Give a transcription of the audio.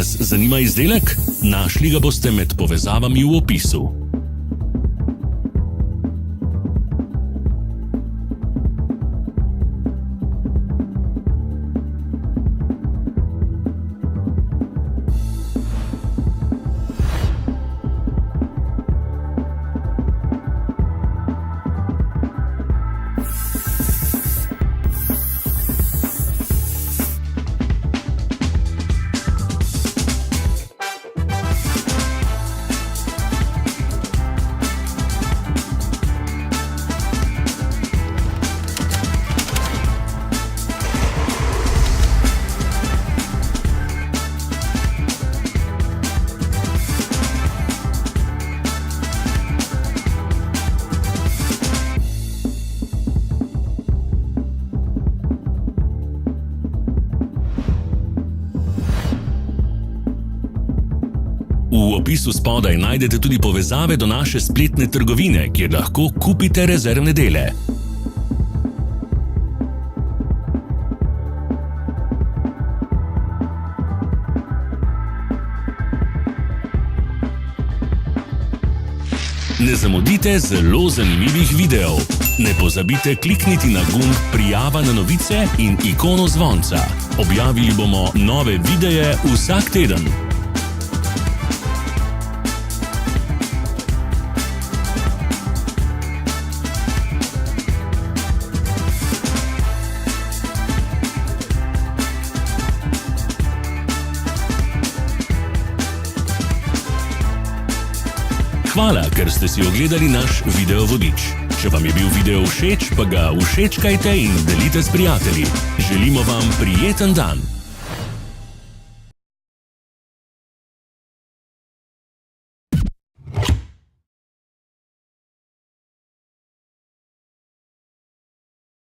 Vas zanima izdelek? Našli ga boste med povezavami v opisu. V opisu spodaj najdete tudi povezave do naše spletne trgovine, kjer lahko kupite rezervne dele. Ne zamudite zelo zanimivih videov. Ne pozabite klikniti na gumb Prijava na novice in ikono zvonca. Objavili bomo nove videe vsak teden. Hvala, ker ste si ogledali naš video vodič. Če vam je bil video všeč, pa ga všečkajte in delite s prijatelji. Želimo vam prijeten dan!